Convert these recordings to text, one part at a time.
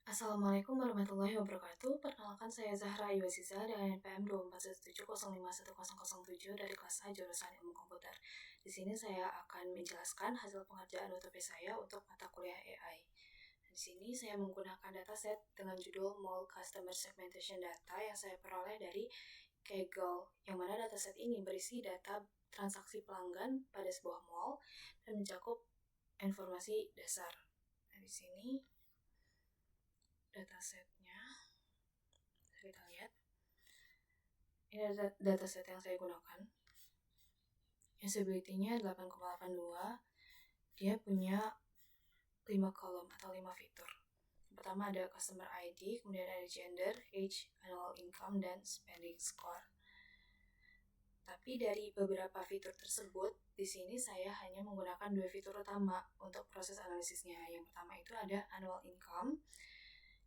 Assalamualaikum warahmatullahi wabarakatuh. Perkenalkan saya Zahra Iwasiza dengan NPM 2417051007 dari kelas A jurusan Ilmu Komputer. Di sini saya akan menjelaskan hasil pengerjaan utopia saya untuk mata kuliah AI. Di sini saya menggunakan dataset dengan judul Mall Customer Segmentation Data yang saya peroleh dari Kaggle, yang mana dataset ini berisi data transaksi pelanggan pada sebuah mall dan mencakup informasi dasar. Nah, di sini datasetnya kita lihat. Ini dataset yang saya gunakan. Usability-nya 8,82. Dia punya 5 kolom atau 5 fitur. Pertama ada customer ID, kemudian ada gender, age, annual income, dan spending score. Tapi dari beberapa fitur tersebut, di sini saya hanya menggunakan 2 fitur utama untuk proses analisisnya. Yang pertama itu ada annual income,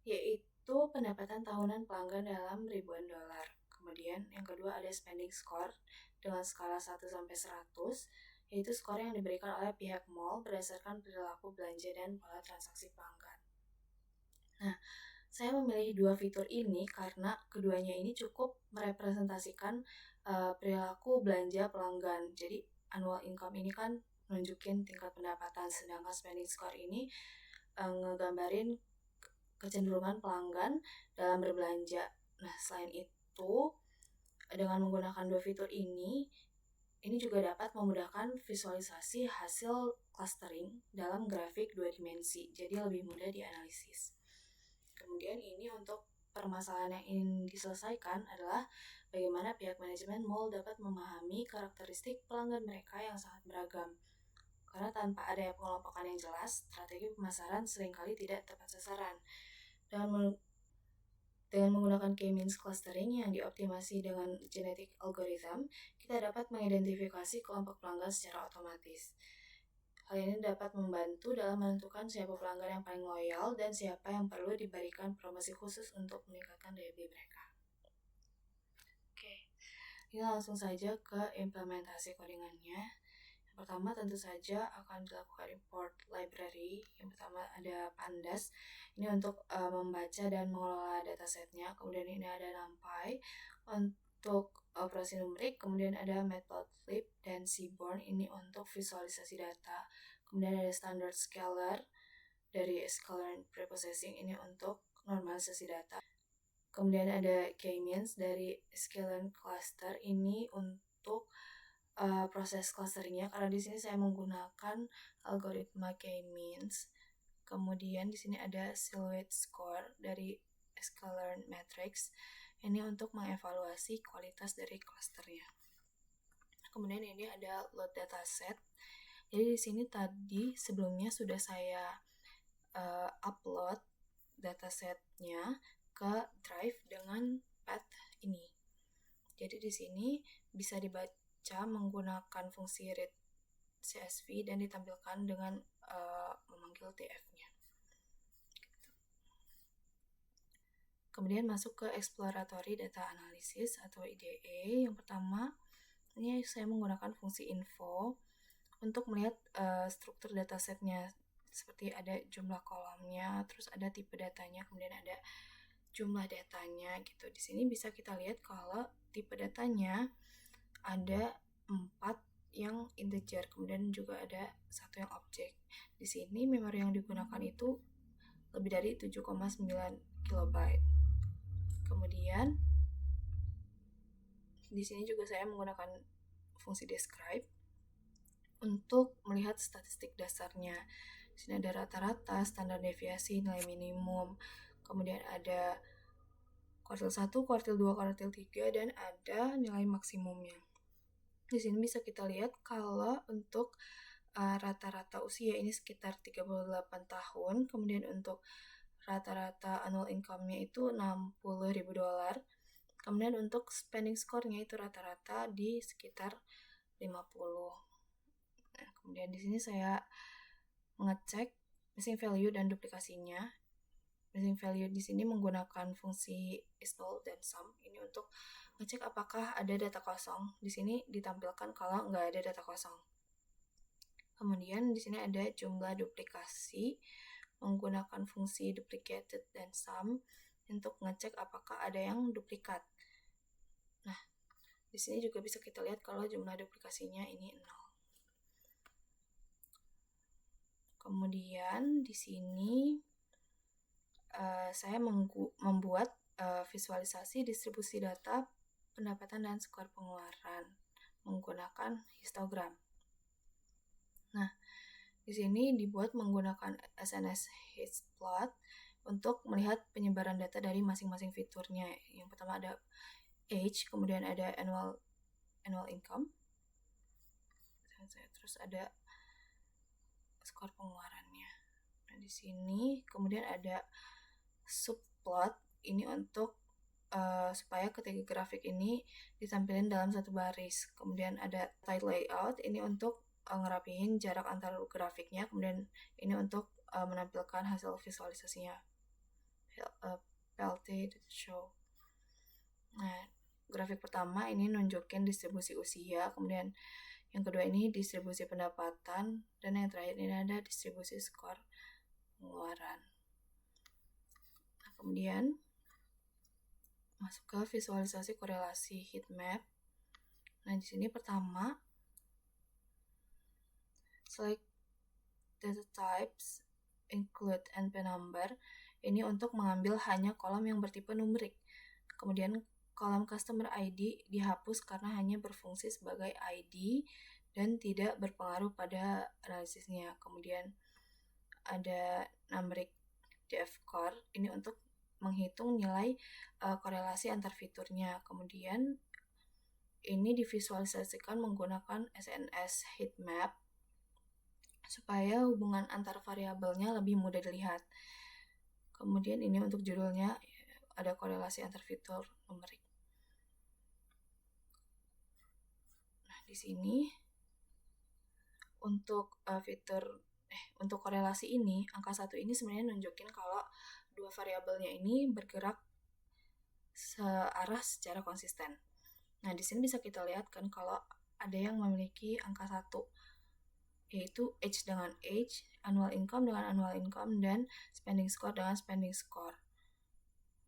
yaitu pendapatan tahunan pelanggan dalam ribuan dolar. Kemudian yang kedua ada spending score dengan skala 1 sampai 100, yaitu skor yang diberikan oleh pihak mall berdasarkan perilaku belanja dan pola transaksi pelanggan. Nah, saya memilih dua fitur ini karena keduanya ini cukup merepresentasikan perilaku belanja pelanggan. Jadi annual income ini kan menunjukin tingkat pendapatan, sedangkan spending score ini ngegambarin kecenderungan pelanggan dalam berbelanja. Nah, selain itu, dengan menggunakan dua fitur ini juga dapat memudahkan visualisasi hasil clustering dalam grafik dua dimensi, jadi lebih mudah dianalisis. Kemudian ini untuk permasalahan yang ingin diselesaikan adalah bagaimana pihak manajemen mall dapat memahami karakteristik pelanggan mereka yang sangat beragam. Karena tanpa ada pengelompokan yang jelas, strategi pemasaran seringkali tidak tepat sasaran. Dengan menggunakan K-means clustering yang dioptimasi dengan genetic algorithm, kita dapat mengidentifikasi kelompok pelanggan secara otomatis. Hal ini dapat membantu dalam menentukan siapa pelanggan yang paling loyal dan siapa yang perlu diberikan promosi khusus untuk meningkatkan daya beli mereka. Oke, ini langsung saja ke implementasi codingannya. Yang pertama tentu saja akan dilakukan import library. Yang pertama ada pandas, ini untuk membaca dan mengelola datasetnya. Kemudian ini ada NumPy untuk operasi numerik. Kemudian ada Matplotlib dan Seaborn, ini untuk visualisasi data. Kemudian ada standard scalar dari scikit-learn preprocessing, ini untuk normalisasi data. Kemudian ada K-means dari scikit-learn cluster, ini untuk proses clusteringnya, karena di sini saya menggunakan algoritma K-means. Kemudian di sini ada silhouette score dari scikit-learn matrix, ini untuk mengevaluasi kualitas dari clusternya. Kemudian ini ada load dataset. Jadi di sini tadi sebelumnya sudah saya upload datasetnya ke drive dengan path ini. Jadi di sini bisa dibaca menggunakan fungsi read CSV dan ditampilkan dengan memanggil tf-nya. Kemudian masuk ke exploratory data analysis atau IDA. Yang pertama, ini saya menggunakan fungsi info untuk melihat struktur datasetnya, seperti ada jumlah kolomnya, terus ada tipe datanya, kemudian ada jumlah datanya gitu. Di sini bisa kita lihat kalau tipe datanya ada 4 yang integer, kemudian juga ada 1 yang objek. Di sini memori yang digunakan itu lebih dari 7,9 KB. Kemudian di sini juga saya menggunakan fungsi describe untuk melihat statistik dasarnya. Di sini ada rata-rata, standar deviasi, nilai minimum, kemudian ada kuartil 1, kuartil 2, kuartil 3, dan ada nilai maksimumnya. Di sini bisa kita lihat kalau untuk rata-rata usia ini sekitar 38 tahun, kemudian untuk rata-rata annual income-nya itu $60,000, kemudian untuk spending score-nya itu rata-rata di sekitar 50. Nah, kemudian di sini saya mengecek missing value dan duplikasinya. Missing value di sini menggunakan fungsi install dan sum, ini untuk ngecek apakah ada data kosong. Di sini ditampilkan kalau nggak ada data kosong. Kemudian di sini ada jumlah duplikasi. menggunakan fungsi duplicated dan sum untuk ngecek apakah ada yang duplikat. Nah, di sini juga bisa kita lihat kalau jumlah duplikasinya ini 0. Kemudian di sini saya membuat visualisasi distribusi data pendapatan dan skor pengeluaran menggunakan histogram. Nah, di sini dibuat menggunakan SNS Histplot untuk melihat penyebaran data dari masing-masing fiturnya. Yang pertama ada age, kemudian ada annual income, terus ada skor pengeluarannya. Nah, di sini kemudian ada subplot, ini untuk supaya ketiga grafik ini ditampilkan dalam satu baris. Kemudian ada tile layout, ini untuk ngerapihin jarak antar grafiknya. Kemudian ini untuk menampilkan hasil visualisasinya, PLT show. Nah, grafik pertama ini nunjukin distribusi usia, kemudian yang kedua ini distribusi pendapatan, dan yang terakhir ini ada distribusi skor pengeluaran. Nah, kemudian masuk ke visualisasi korelasi heat map. Nah, di sini pertama select data types, include NP number. Ini untuk mengambil hanya kolom yang bertipe numerik. Kemudian kolom customer ID dihapus karena hanya berfungsi sebagai ID dan tidak berpengaruh pada analisisnya. Kemudian ada numeric DF core, ini untuk menghitung nilai korelasi antar fiturnya. Kemudian ini divisualisasikan menggunakan SNS heatmap supaya hubungan antar variabelnya lebih mudah dilihat. Kemudian ini untuk judulnya ada korelasi antar fitur numerik. Nah, di sini untuk untuk korelasi ini, angka 1 ini sebenarnya nunjukin kalau dua variabelnya ini bergerak searah secara konsisten. Nah, di sini bisa kita lihat kan kalau ada yang memiliki angka 1, yaitu age dengan age, annual income dengan annual income, dan spending score dengan spending score.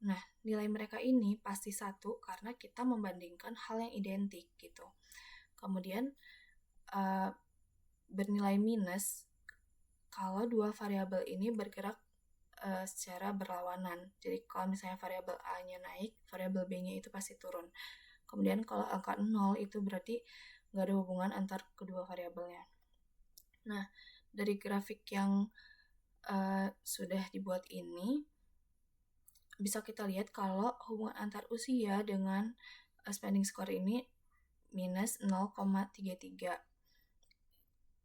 Nah, nilai mereka ini pasti 1 karena kita membandingkan hal yang identik gitu. Kemudian bernilai minus kalau dua variabel ini bergerak secara berlawanan. Jadi kalau misalnya variabel A-nya naik, variabel B-nya itu pasti turun. Kemudian kalau angka 0 itu berarti nggak ada hubungan antar kedua variabelnya. Nah, dari grafik yang sudah dibuat ini, bisa kita lihat kalau hubungan antar usia dengan spending score ini minus 0,33.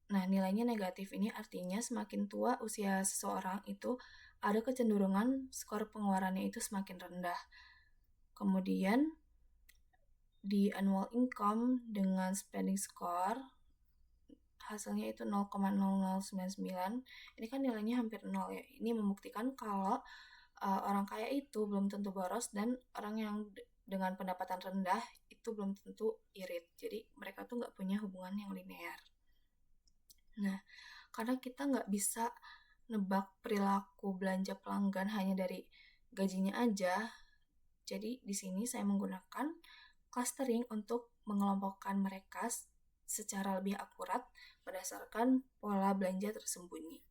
Nah, nilainya negatif ini artinya semakin tua usia seseorang itu ada kecenderungan skor pengeluarannya itu semakin rendah. Kemudian di annual income dengan spending score hasilnya itu 0,0099. Ini kan nilainya hampir 0 ya. Ini membuktikan kalau orang kaya itu belum tentu boros dan orang yang dengan pendapatan rendah itu belum tentu irit. Jadi mereka tuh nggak punya hubungan yang linear. Nah, karena kita nggak bisa nebak perilaku belanja pelanggan hanya dari gajinya aja, jadi di sini saya menggunakan clustering untuk mengelompokkan mereka secara lebih akurat berdasarkan pola belanja tersembunyi.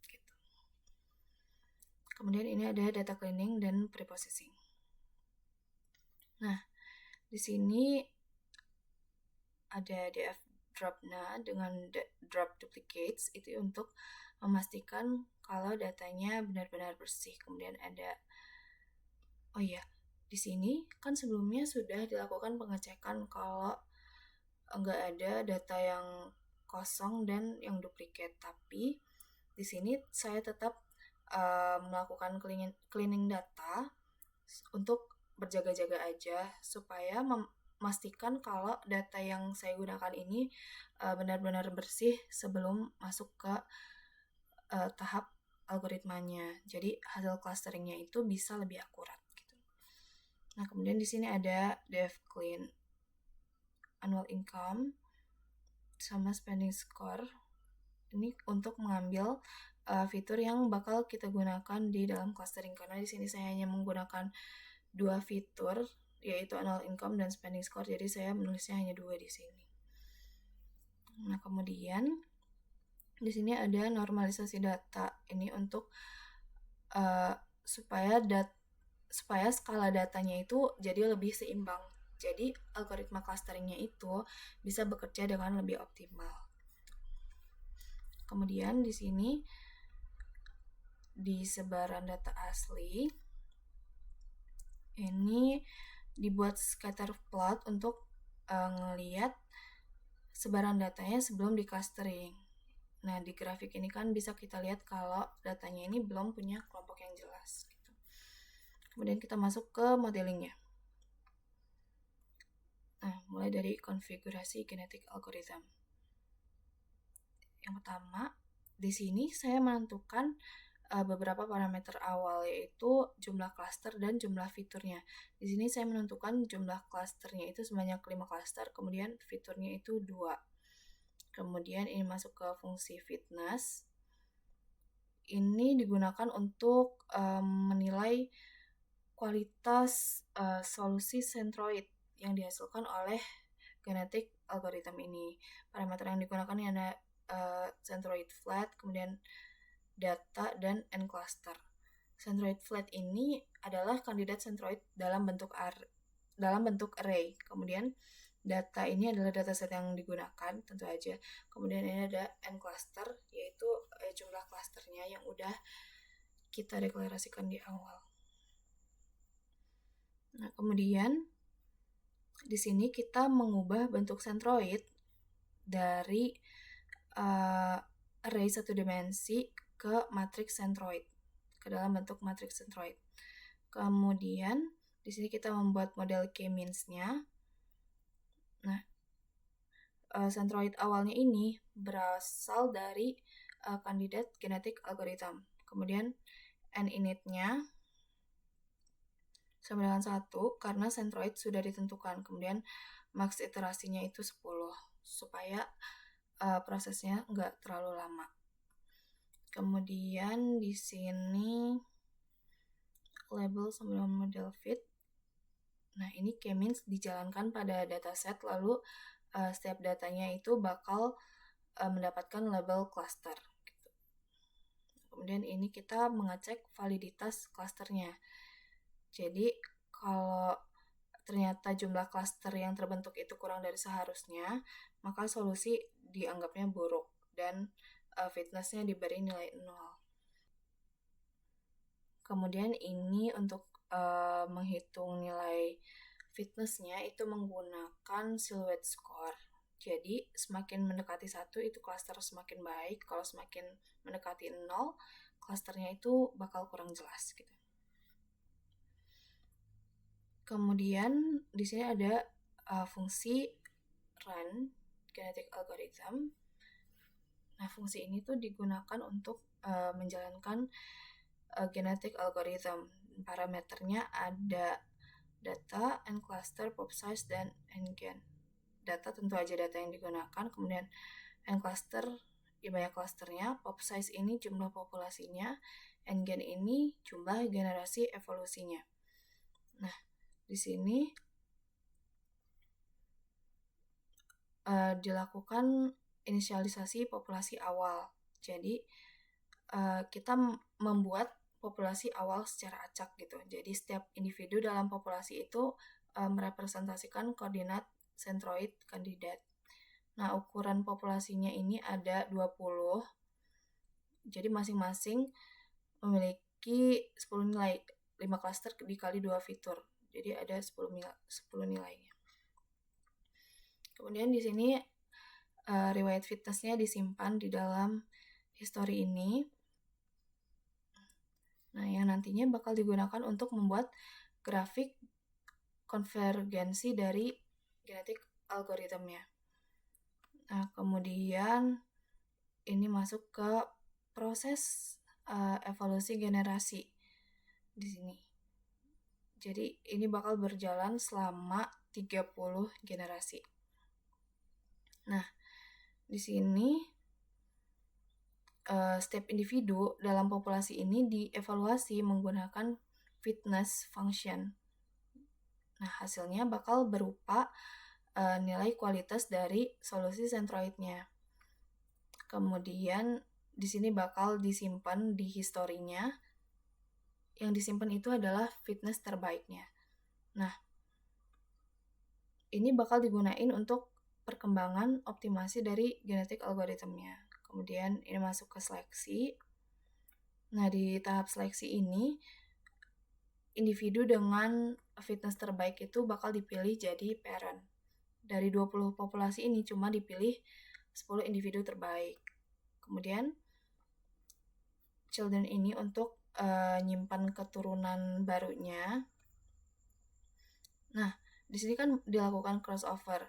Gitu. Kemudian ini ada data cleaning dan preprocessing. Nah, di sini ada DF drop-nya dengan drop duplicates, itu untuk memastikan kalau datanya benar-benar bersih. Kemudian ada, di sini kan sebelumnya sudah dilakukan pengecekan kalau nggak ada data yang kosong dan yang duplikat, tapi di sini saya tetap melakukan cleaning data untuk berjaga-jaga aja supaya memastikan kalau data yang saya gunakan ini benar-benar bersih sebelum masuk ke tahap algoritmanya. Jadi hasil clusteringnya itu bisa lebih akurat gitu. Nah, kemudian di sini ada dev clean annual income sama spending score. Ini untuk mengambil fitur yang bakal kita gunakan di dalam clustering, karena di sini saya hanya menggunakan 2 fitur, yaitu annual income dan spending score, jadi saya menulisnya hanya 2 di sini. Nah, kemudian di sini ada normalisasi data. Ini untuk supaya skala datanya itu jadi lebih seimbang. Jadi algoritma clusteringnya itu bisa bekerja dengan lebih optimal. Kemudian di sini di sebaran data asli ini dibuat scatter plot untuk ngelihat sebaran datanya sebelum di clustering. Nah, di grafik ini kan bisa kita lihat kalau datanya ini belum punya kelompok yang jelas. Gitu. Kemudian kita masuk ke modelingnya. Nah, mulai dari konfigurasi genetic algorithm. Yang pertama, di sini saya menentukan beberapa parameter awal, yaitu jumlah cluster dan jumlah fiturnya. Di sini saya menentukan jumlah clusternya itu sebanyak 5 cluster, kemudian fiturnya itu 2. Kemudian ini masuk ke fungsi fitness. Ini digunakan untuk menilai kualitas solusi centroid yang dihasilkan oleh genetic algorithm ini. Parameter yang digunakan ini ada centroid flat, kemudian data, dan n-cluster. Centroid flat ini adalah kandidat centroid dalam bentuk array. Kemudian data ini adalah dataset yang digunakan, tentu aja. Kemudian ini ada n-cluster, yaitu jumlah clusternya yang udah kita deklarasikan di awal. Nah, kemudian di sini kita mengubah bentuk centroid dari array satu dimensi ke matriks centroid, ke dalam bentuk matriks centroid. Kemudian di sini kita membuat model k-means-nya. Nah, centroid awalnya ini berasal dari kandidat genetic algorithm. Kemudian n-init-nya sama dengan 1 karena centroid sudah ditentukan. Kemudian max iterasinya itu 10 supaya prosesnya nggak terlalu lama. Kemudian di sini label sama dengan model fit. Nah, ini k-means dijalankan pada dataset, lalu setiap datanya itu bakal mendapatkan label cluster. Gitu. Kemudian ini kita mengecek validitas clusternya. Jadi kalau ternyata jumlah cluster yang terbentuk itu kurang dari seharusnya, maka solusi dianggapnya buruk dan fitness-nya diberi nilai 0. Kemudian ini untuk menghitung nilai fitness-nya itu menggunakan silhouette score. Jadi semakin mendekati 1 itu cluster semakin baik, kalau semakin mendekati 0, clusternya itu bakal kurang jelas gitu. Kemudian di sini ada fungsi run genetic algorithm. Nah, fungsi ini tuh digunakan untuk menjalankan genetic algorithm. Parameternya ada data, n-cluster, pop size, dan n-gen. Data tentu aja data yang digunakan, kemudian n-cluster ya banyak clusternya, pop size ini jumlah populasinya, n-gen ini jumlah generasi evolusinya. Nah, di sini dilakukan inisialisasi populasi awal. Jadi kita membuat populasi awal secara acak gitu. Jadi setiap individu dalam populasi itu merepresentasikan koordinat centroid kandidat. Nah, ukuran populasinya ini ada 20. Jadi masing-masing memiliki 10 nilai, 5 cluster dikali 2 fitur. Jadi ada 10 nilainya. Kemudian di sini riwayat fitness-nya disimpan di dalam history ini. Nah, yang nantinya bakal digunakan untuk membuat grafik konvergensi dari genetic algoritmnya. Nah, kemudian ini masuk ke proses evolusi generasi di sini. Jadi ini bakal berjalan selama 30 generasi. Nah, di sini setiap individu dalam populasi ini dievaluasi menggunakan fitness function. Nah, hasilnya bakal berupa nilai kualitas dari solusi sentroidnya. Kemudian di sini bakal disimpan di historinya. Yang disimpan itu adalah fitness terbaiknya. Nah, ini bakal digunain untuk perkembangan optimasi dari genetik algoritmnya. Kemudian ini masuk ke seleksi. Nah, di tahap seleksi ini, individu dengan fitness terbaik itu bakal dipilih jadi parent. Dari 20 populasi ini cuma dipilih 10 individu terbaik. Kemudian, children ini untuk nyimpan keturunan barunya. Nah, di sini kan dilakukan crossover.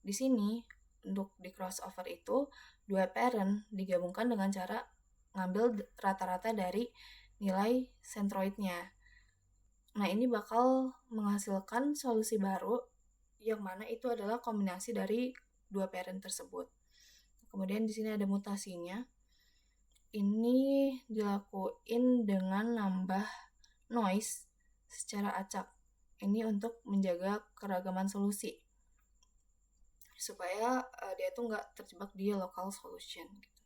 Di sini, untuk di crossover itu, 2 parent digabungkan dengan cara ngambil rata-rata dari nilai centroidnya. Nah, ini bakal menghasilkan solusi baru yang mana itu adalah kombinasi dari 2 parent tersebut. Kemudian di sini ada mutasinya. Ini dilakuin dengan nambah noise secara acak. Ini untuk menjaga keragaman solusi supaya dia tuh nggak terjebak di local solution gitu.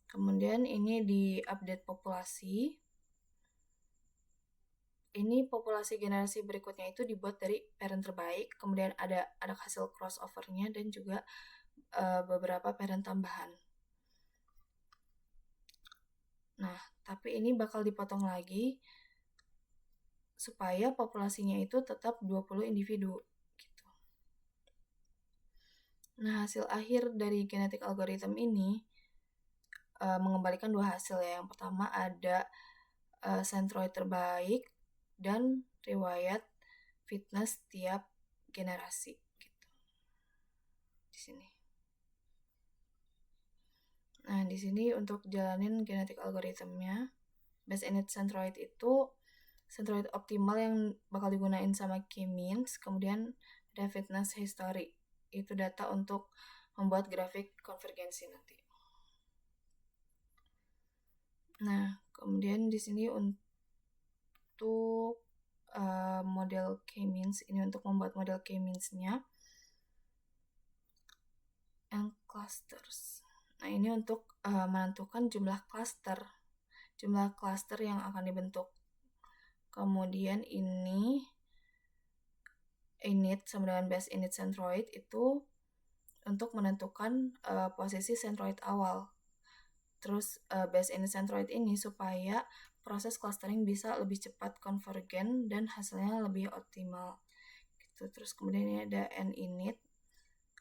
Kemudian ini di update populasi. Ini populasi generasi berikutnya itu dibuat dari parent terbaik, kemudian ada hasil crossover-nya dan juga beberapa parent tambahan. Nah, tapi ini bakal dipotong lagi supaya populasinya itu tetap 20 individu gitu. Nah, hasil akhir dari genetik algorithm ini mengembalikan 2 hasil ya. Yang pertama ada centroid terbaik dan riwayat fitness tiap generasi gitu. Di sini. Nah, di sini untuk jalanin genetik algoritmnya, base init centroid itu centroid optimal yang bakal digunain sama k-means, kemudian ada fitness history. Itu data untuk membuat grafik konvergensi nanti. Nah, kemudian di sini untuk model k-means, ini untuk membuat model k-means-nya and clusters. Nah, ini untuk menentukan jumlah cluster yang akan dibentuk. Kemudian ini init sama dengan base init centroid itu untuk menentukan posisi centroid awal. Terus base init centroid ini supaya proses clustering bisa lebih cepat konvergen dan hasilnya lebih optimal. Gitu. Terus kemudian ini ada end init,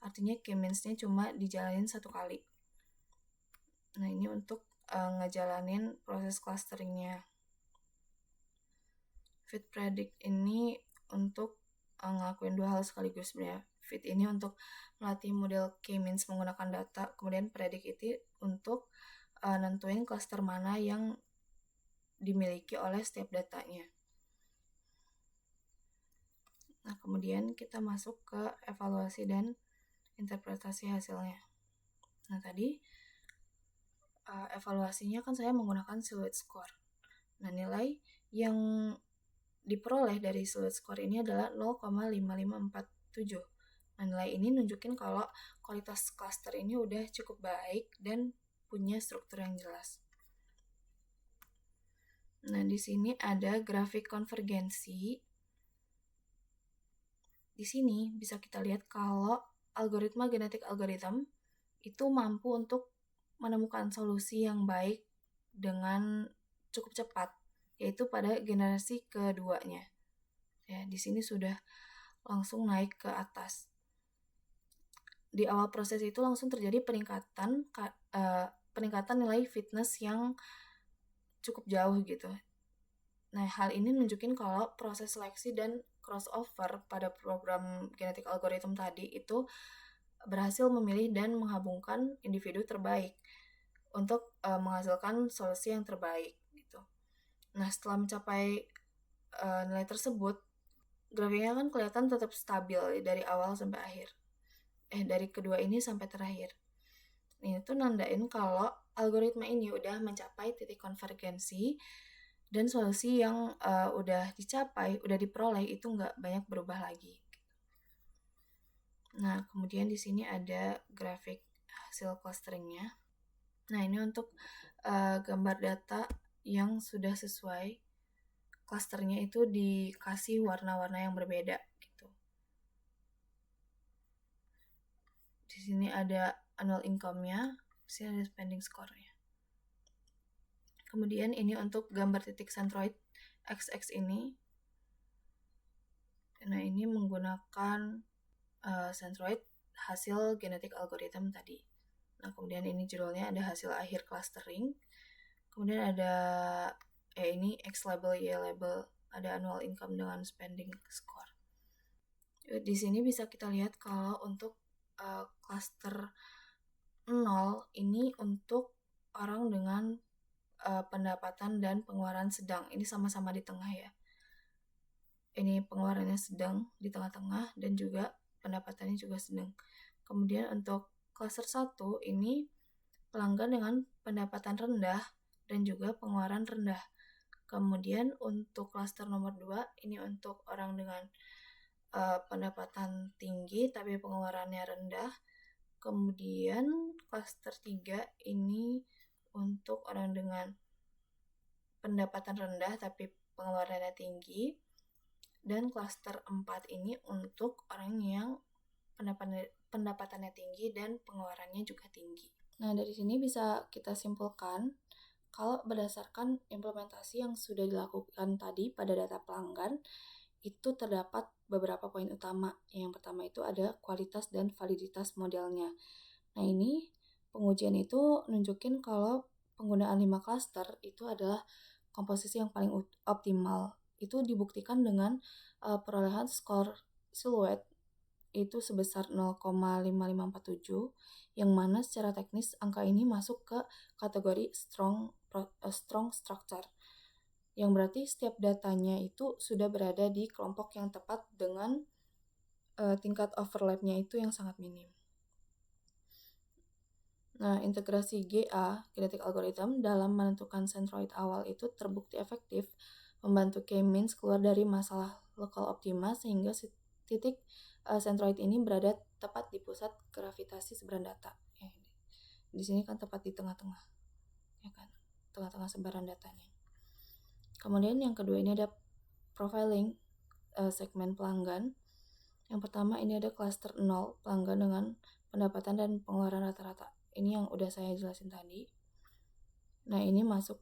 artinya k-means-nya cuma dijalanin 1 kali. Nah, ini untuk ngejalanin proses clusteringnya. Fit predict ini untuk ngelakuin 2 hal sekaligus sebenarnya. Fit ini untuk melatih model k-means menggunakan data, kemudian predict itu untuk nentuin cluster mana yang dimiliki oleh setiap datanya. Nah, kemudian kita masuk ke evaluasi dan interpretasi hasilnya. Nah, tadi evaluasinya kan saya menggunakan silhouette score. Nah, nilai yang diperoleh dari silhouette score ini adalah 0,5547. Nah, nilai ini nunjukin kalau kualitas cluster ini udah cukup baik dan punya struktur yang jelas. Nah, di sini ada grafik konvergensi. Di sini bisa kita lihat kalau algoritma genetik algorithm itu mampu untuk menemukan solusi yang baik dengan cukup cepat, yaitu pada generasi keduanya. Ya, di sini sudah langsung naik ke atas. Di awal proses itu langsung terjadi peningkatan nilai fitness yang cukup jauh gitu. Nah, hal ini nunjukin kalau proses seleksi dan crossover pada program genetik algorithm tadi itu berhasil memilih dan menghubungkan individu terbaik untuk menghasilkan solusi yang terbaik gitu. Nah, setelah mencapai nilai tersebut, grafiknya kan kelihatan tetap stabil dari awal sampai akhir. Dari kedua ini sampai terakhir. Ini tuh nandain kalau algoritma ini udah mencapai titik konvergensi dan solusi yang udah dicapai, udah diperoleh itu nggak banyak berubah lagi. Nah, kemudian di sini ada grafik hasil clusteringnya. Nah, ini untuk gambar data yang sudah sesuai clusternya itu dikasih warna-warna yang berbeda gitu. Di sini ada annual income-nya, di sini ada spending score-nya. Kemudian ini untuk gambar titik centroid XX ini. Nah, ini menggunakan centroid hasil genetik algorithm tadi. Nah, kemudian ini judulnya ada hasil akhir clustering. Kemudian ada ini X label, Y label, ada annual income dengan spending score. Di sini bisa kita lihat kalau untuk cluster 0 ini untuk orang dengan pendapatan dan pengeluaran sedang. Ini sama-sama di tengah ya. Ini pengeluarannya sedang di tengah-tengah dan juga pendapatannya juga sedang. Kemudian untuk cluster 1 ini pelanggan dengan pendapatan rendah dan juga pengeluaran rendah. Kemudian untuk cluster nomor 2 ini untuk orang dengan pendapatan tinggi tapi pengeluarannya rendah. Kemudian cluster 3 ini untuk orang dengan pendapatan rendah tapi pengeluarannya tinggi. Dan cluster 4 ini untuk orang yang pendapatannya tinggi dan pengeluarannya juga tinggi. Nah, dari sini bisa kita simpulkan kalau berdasarkan implementasi yang sudah dilakukan tadi pada data pelanggan, itu terdapat beberapa poin utama. Yang pertama itu ada kualitas dan validitas modelnya. Nah, ini pengujian itu nunjukin kalau penggunaan 5 cluster itu adalah komposisi yang paling optimal. Itu dibuktikan dengan perolehan skor siluet itu sebesar 0,5547, yang mana secara teknis angka ini masuk ke kategori strong structure, yang berarti setiap datanya itu sudah berada di kelompok yang tepat dengan tingkat overlapnya itu yang sangat minim. Nah, integrasi GA, genetic algorithm, dalam menentukan centroid awal itu terbukti efektif membantu K-means keluar dari masalah lokal optima sehingga titik centroid ini berada tepat di pusat gravitasi sebaran data. Di sini kan tepat di tengah-tengah, ya kan, tengah-tengah sebaran datanya. Kemudian yang kedua ini ada profiling segmen pelanggan. Yang pertama ini ada cluster 0, pelanggan dengan pendapatan dan pengeluaran rata-rata. Ini yang udah saya jelasin tadi. Nah, ini masuk,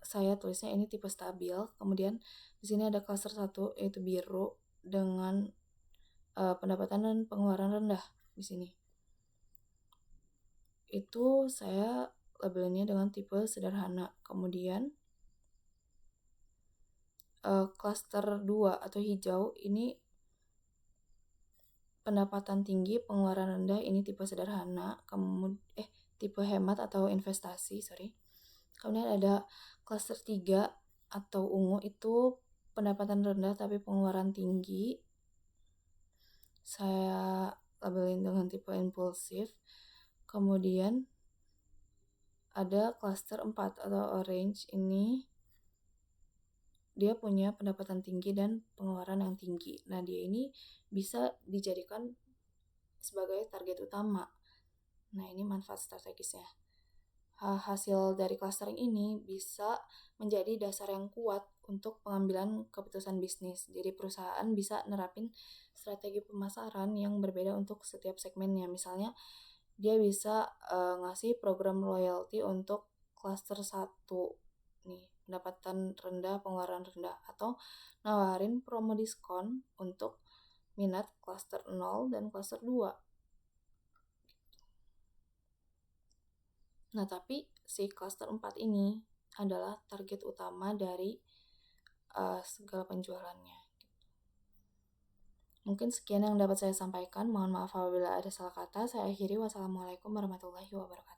saya tulisnya ini tipe stabil. Kemudian di sini ada cluster 1 yaitu biru dengan pendapatan dan pengeluaran rendah di sini. Itu saya labelinnya dengan tipe sederhana. Kemudian cluster 2 atau hijau ini pendapatan tinggi, pengeluaran rendah, ini tipe sederhana. Kemudian tipe hemat atau investasi, Kemudian ada cluster 3 atau ungu itu pendapatan rendah tapi pengeluaran tinggi. Saya labelin dengan tipe impulsif. Kemudian ada cluster 4 atau orange, ini dia punya pendapatan tinggi dan pengeluaran yang tinggi. Nah, dia ini bisa dijadikan sebagai target utama. Nah, ini manfaat strategisnya. Hasil dari clustering ini bisa menjadi dasar yang kuat untuk pengambilan keputusan bisnis. Jadi perusahaan bisa nerapin strategi pemasaran yang berbeda untuk setiap segmennya. Misalnya dia bisa ngasih program loyalty untuk cluster 1 nih, pendapatan rendah, pengeluaran rendah, atau nawarin promo diskon untuk minat cluster 0 dan cluster 2. Nah, tapi si cluster 4 ini adalah target utama dari segala penjualannya. Mungkin sekian yang dapat saya sampaikan. Mohon maaf apabila ada salah kata. Saya akhiri. Wassalamualaikum warahmatullahi wabarakatuh.